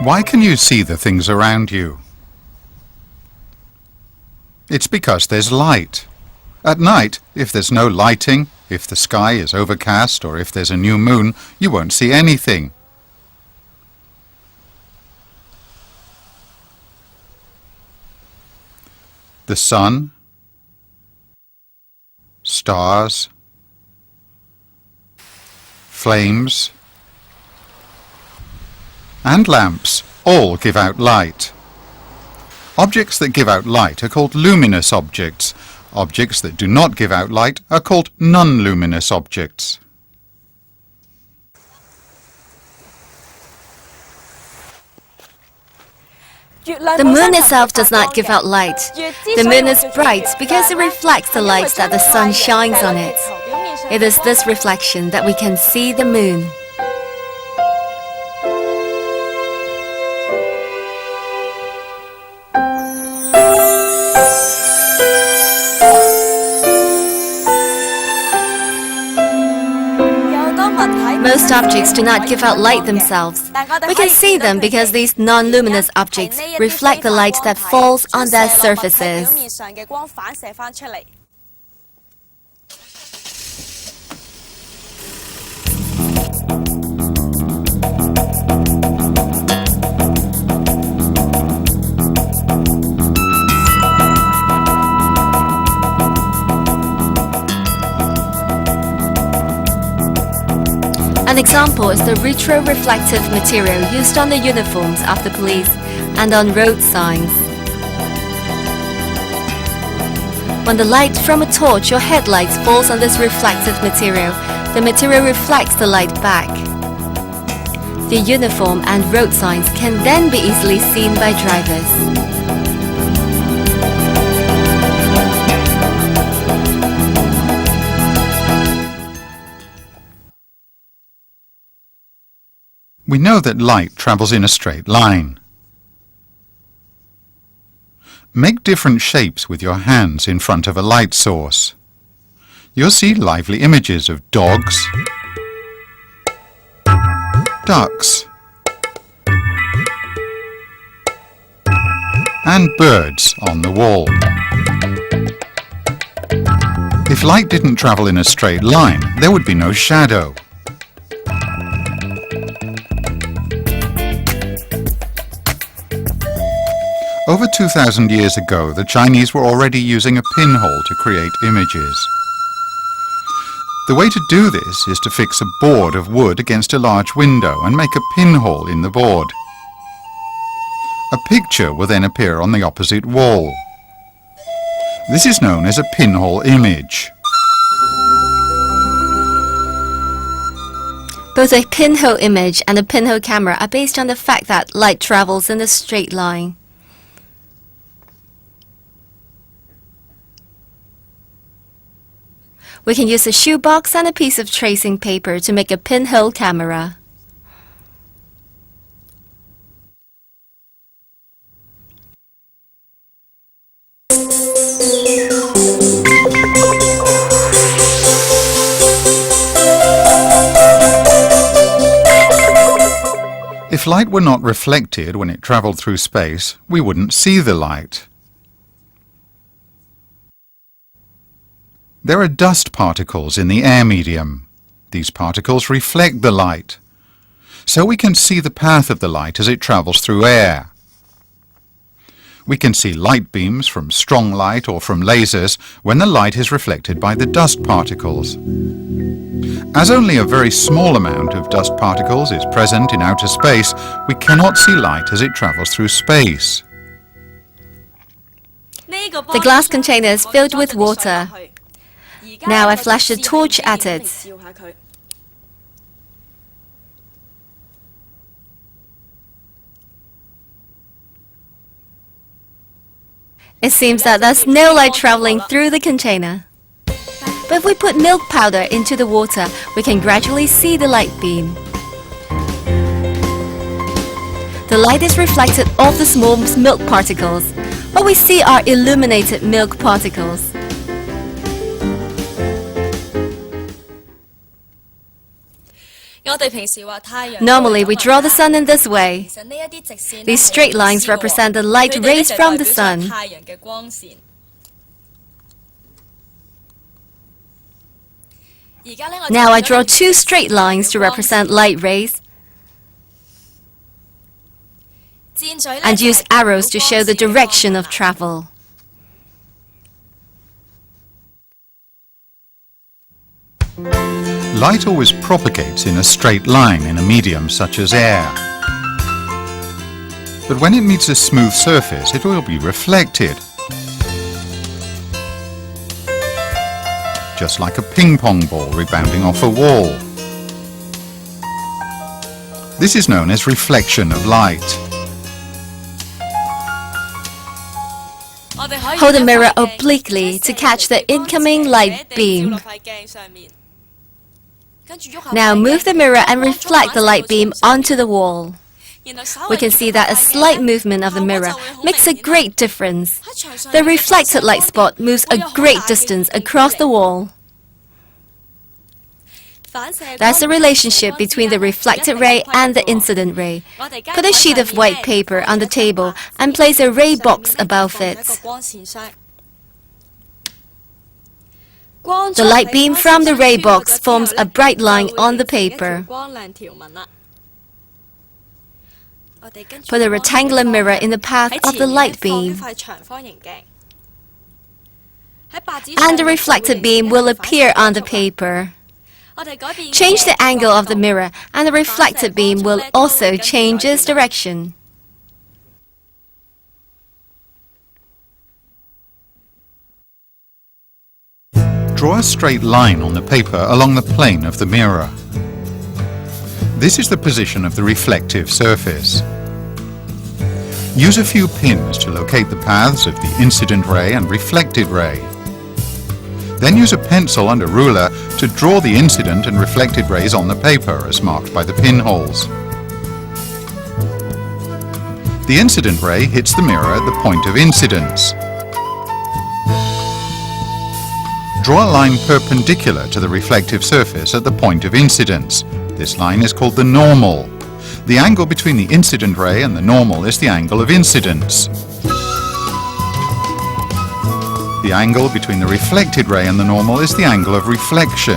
Why can you see the things around you? It's because there's light. At night, if there's no lighting, if the sky is overcast or if there's a new moon, you won't see anything. The sun, stars, flames, and lamps all give out light. Objects that give out light are called luminous objects. Objects that do not give out light are called non-luminous objects. The moon itself does not give out light. The moon is bright because it reflects the light that the sun shines on it. It is this reflection that we can see the moon. Most objects do not give out light themselves. We can see them because these non-luminous objects reflect the light that falls on their surfaces. An example is the retroreflective material used on the uniforms of the police and on road signs. When the light from a torch or headlights falls on this reflective material, the material reflects the light back. The uniform and road signs can then be easily seen by drivers. We know that light travels in a straight line. Make different shapes with your hands in front of a light source. You'll see lively images of dogs, ducks, and birds on the wall. If light didn't travel in a straight line, there would be no shadow. Over 2,000 years ago, the Chinese were already using a pinhole to create images. The way to do this is to fix a board of wood against a large window and make a pinhole in the board. A picture will then appear on the opposite wall. This is known as a pinhole image. Both a pinhole image and a pinhole camera are based on the fact that light travels in a straight line. We can use a shoebox and a piece of tracing paper to make a pinhole camera. If light were not reflected when it traveled through space, we wouldn't see the light. There are dust particles in the air medium. These particles reflect the light, so we can see the path of the light as it travels through air. We can see light beams from strong light or from lasers when the light is reflected by the dust particles. As only a very small amount of dust particles is present in outer space, we cannot see light as it travels through space. The glass container is filled with water. Now I flash a torch at it. It seems that there's no light traveling through the container. But if we put milk powder into the water, we can gradually see the light beam. The light is reflected off the small milk particles. What we see are illuminated milk particles. Normally, we draw the sun in this way. These straight lines represent the light rays from the sun. Now I draw two straight lines to represent light rays and use arrows to show the direction of travel. Light always propagates in a straight line in a medium such as air. But when it meets a smooth surface, it will be reflected. Just like a ping-pong ball rebounding off a wall. This is known as reflection of light. Hold the mirror obliquely to catch the incoming light beam. Now move the mirror and reflect the light beam onto the wall. We can see that a slight movement of the mirror makes a great difference. The reflected light spot moves a great distance across the wall. There's a relationship between the reflected ray and the incident ray. Put a sheet of white paper on the table and place a ray box above it. The light beam from the ray box forms a bright line on the paper. Put a rectangular mirror in the path of the light beam, and the reflected beam will appear on the paper. Change the angle of the mirror, and the reflected beam will also change its direction. Draw a straight line on the paper along the plane of the mirror. This is the position of the reflective surface. Use a few pins to locate the paths of the incident ray and reflected ray. Then use a pencil and a ruler to draw the incident and reflected rays on the paper as marked by the pinholes. The incident ray hits the mirror at the point of incidence. Draw a line perpendicular to the reflective surface at the point of incidence. This line is called the normal. The angle between the incident ray and the normal is the angle of incidence. The angle between the reflected ray and the normal is the angle of reflection.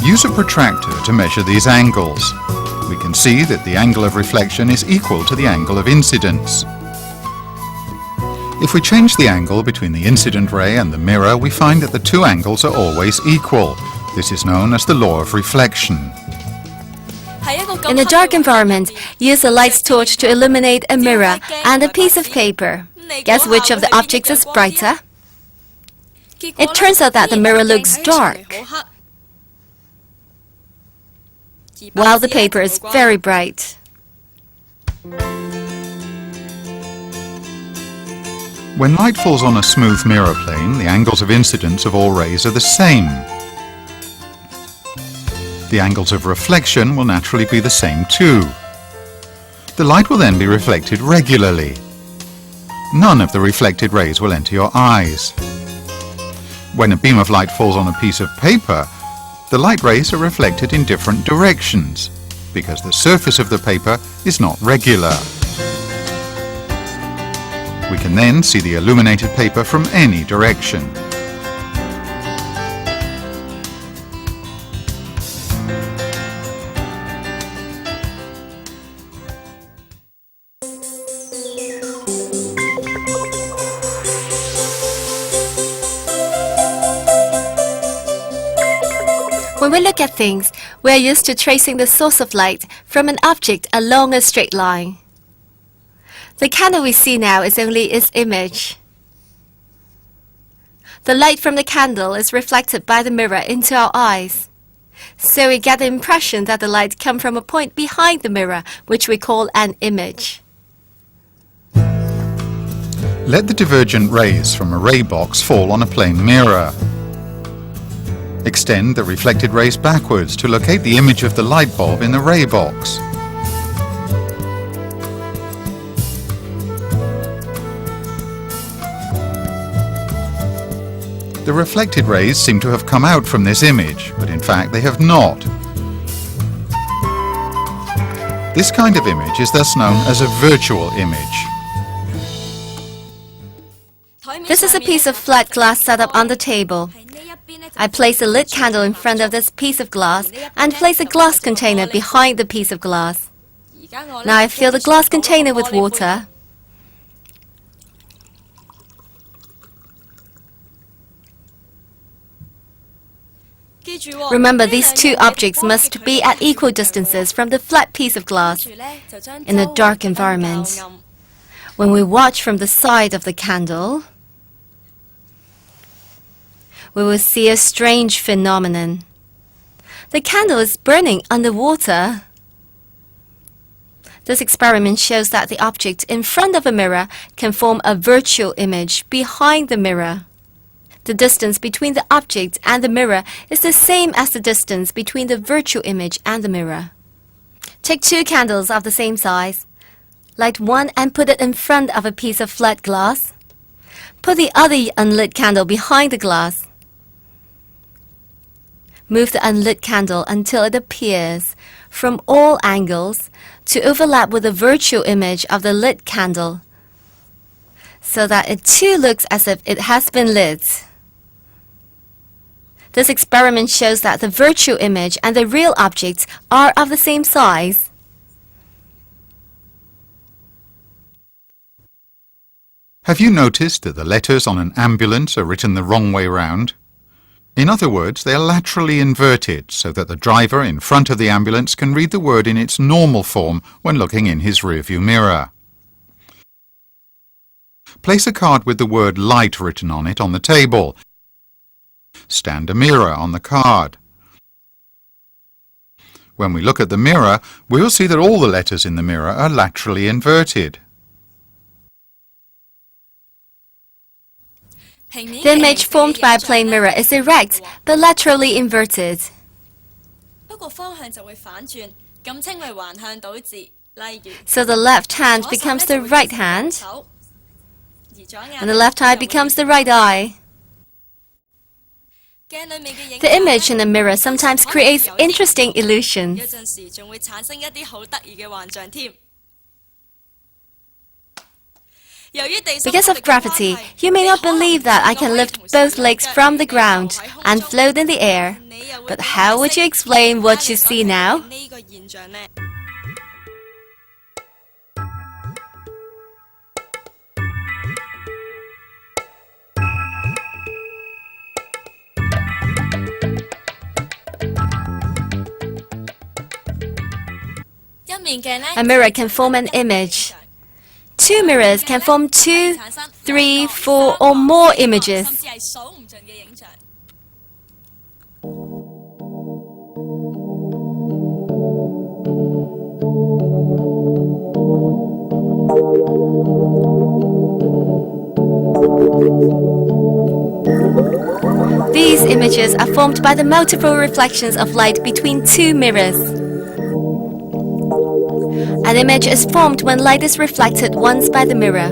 Use a protractor to measure these angles. We can see that the angle of reflection is equal to the angle of incidence. If we change the angle between the incident ray and the mirror, we find that the two angles are always equal. This is known as the law of reflection. In a dark environment, use a light torch to illuminate a mirror and a piece of paper. Guess which of the objects is brighter? It turns out that the mirror looks dark, while the paper is very bright. When light falls on a smooth mirror plane, the angles of incidence of all rays are the same. The angles of reflection will naturally be the same too. The light will then be reflected regularly. None of the reflected rays will enter your eyes. When a beam of light falls on a piece of paper, the light rays are reflected in different directions because the surface of the paper is not regular. We can then see the illuminated paper from any direction. When we look at things, we are used to tracing the source of light from an object along a straight line. The candle we see now is only its image. The light from the candle is reflected by the mirror into our eyes. So we get the impression that the light comes from a point behind the mirror, which we call an image. Let the divergent rays from a ray box fall on a plane mirror. Extend the reflected rays backwards to locate the image of the light bulb in the ray box. The reflected rays seem to have come out from this image, but in fact they have not. This kind of image is thus known as a virtual image. This is a piece of flat glass set up on the table. I place a lit candle in front of this piece of glass and place a glass container behind the piece of glass. Now I fill the glass container with water. Remember, these two objects must be at equal distances from the flat piece of glass in a dark environment. When we watch from the side of the candle, we will see a strange phenomenon. The candle is burning underwater. This experiment shows that the object in front of a mirror can form a virtual image behind the mirror. The distance between the object and the mirror is the same as the distance between the virtual image and the mirror. Take two candles of the same size. Light one and put it in front of a piece of flat glass. Put the other unlit candle behind the glass. Move the unlit candle until it appears, from all angles, to overlap with the virtual image of the lit candle, so that it too looks as if it has been lit. This experiment shows that the virtual image and the real object are of the same size. Have you noticed that the letters on an ambulance are written the wrong way round? In other words, they are laterally inverted so that the driver in front of the ambulance can read the word in its normal form when looking in his rearview mirror. Place a card with the word light written on it on the table. Stand a mirror on the card. When we look at the mirror, we will see that all the letters in the mirror are laterally inverted. The image formed by a plane mirror is erect but laterally inverted. So the left hand becomes the right hand, and the left eye becomes the right eye. The image in the mirror sometimes creates interesting illusions. Because of gravity, you may not believe that I can lift both legs from the ground and float in the air. But how would you explain what you see now? A mirror can form an image. Two mirrors can form 2, 3, 4 or more images. These images are formed by the multiple reflections of light between two mirrors. An image is formed when light is reflected once by the mirror.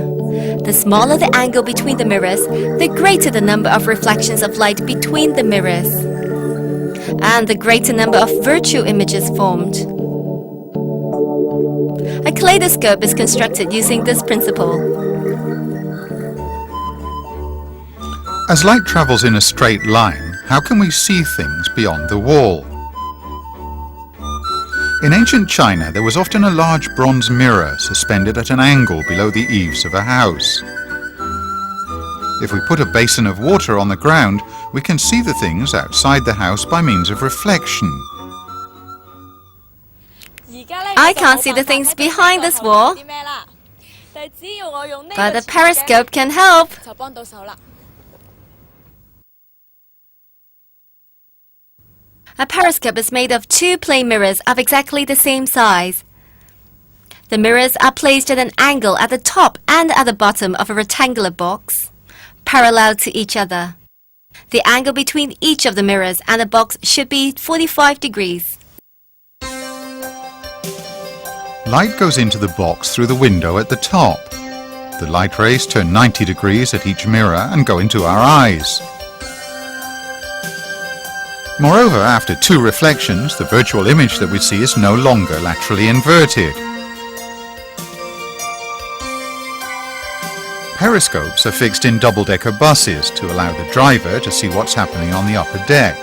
The smaller the angle between the mirrors, the greater the number of reflections of light between the mirrors, and the greater number of virtual images formed. A kaleidoscope is constructed using this principle. As light travels in a straight line, how can we see things beyond the wall? In ancient China, there was often a large bronze mirror suspended at an angle below the eaves of a house. If we put a basin of water on the ground, we can see the things outside the house by means of reflection. I can't see the things behind this wall, but a periscope can help. A periscope is made of two plane mirrors of exactly the same size. The mirrors are placed at an angle at the top and at the bottom of a rectangular box, parallel to each other. The angle between each of the mirrors and the box should be 45 degrees. Light goes into the box through the window at the top. The light rays turn 90 degrees at each mirror and go into our eyes. Moreover, after two reflections, the virtual image that we see is no longer laterally inverted. Periscopes are fixed in double-decker buses to allow the driver to see what's happening on the upper deck.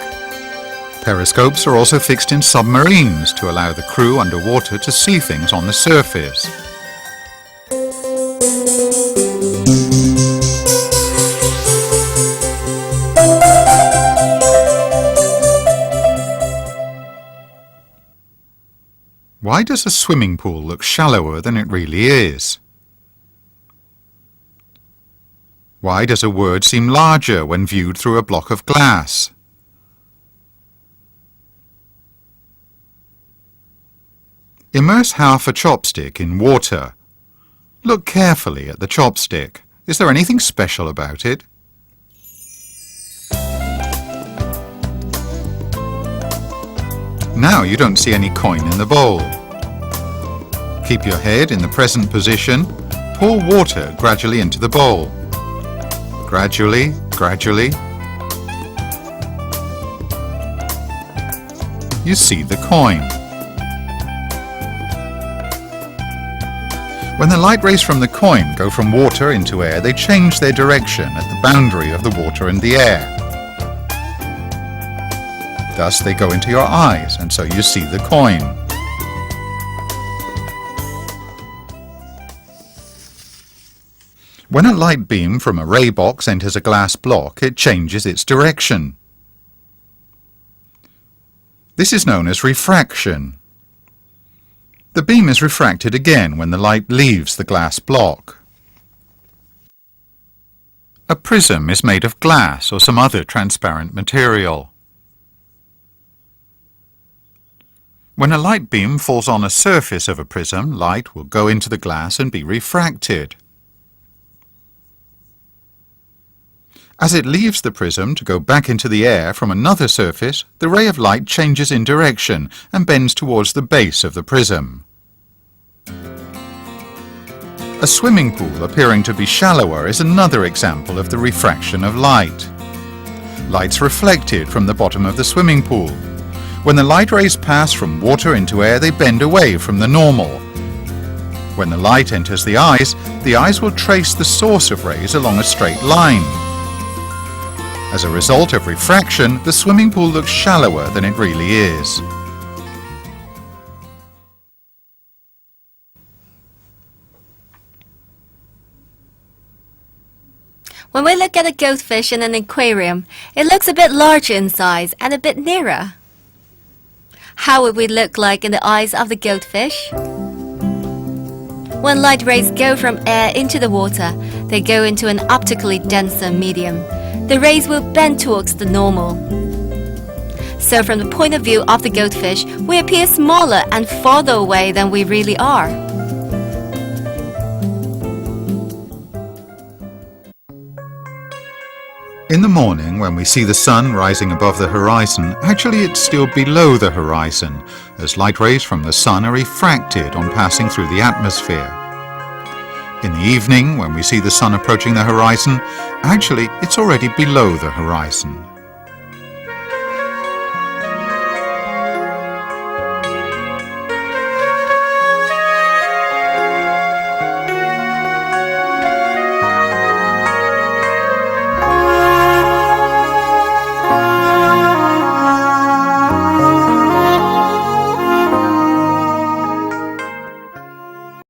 Periscopes are also fixed in submarines to allow the crew underwater to see things on the surface. Why does a swimming pool look shallower than it really is? Why does a word seem larger when viewed through a block of glass? Immerse half a chopstick in water. Look carefully at the chopstick. Is there anything special about it? Now you don't see any coin in the bowl. Keep your head in the present position. Pour water gradually into the bowl. Gradually, gradually. You see the coin. When the light rays from the coin go from water into air, they change their direction at the boundary of the water and the air. Thus they go into your eyes, and so you see the coin. When a light beam from a ray box enters a glass block, it changes its direction. This is known as refraction. The beam is refracted again when the light leaves the glass block. A prism is made of glass or some other transparent material. When a light beam falls on a surface of a prism, light will go into the glass and be refracted. As it leaves the prism to go back into the air from another surface, the ray of light changes in direction and bends towards the base of the prism. A swimming pool appearing to be shallower is another example of the refraction of light. Light's reflected from the bottom of the swimming pool. When the light rays pass from water into air, they bend away from the normal. When the light enters the eyes will trace the source of rays along a straight line. As a result of refraction, the swimming pool looks shallower than it really is. When we look at a goldfish in an aquarium, it looks a bit larger in size and a bit nearer. How would we look like in the eyes of the goldfish? When light rays go from air into the water, they go into an optically denser medium. The rays will bend towards the normal. So from the point of view of the goldfish, we appear smaller and farther away than we really are. In the morning, when we see the sun rising above the horizon, actually it's still below the horizon, as light rays from the sun are refracted on passing through the atmosphere. In the evening, when we see the sun approaching the horizon, actually it's already below the horizon.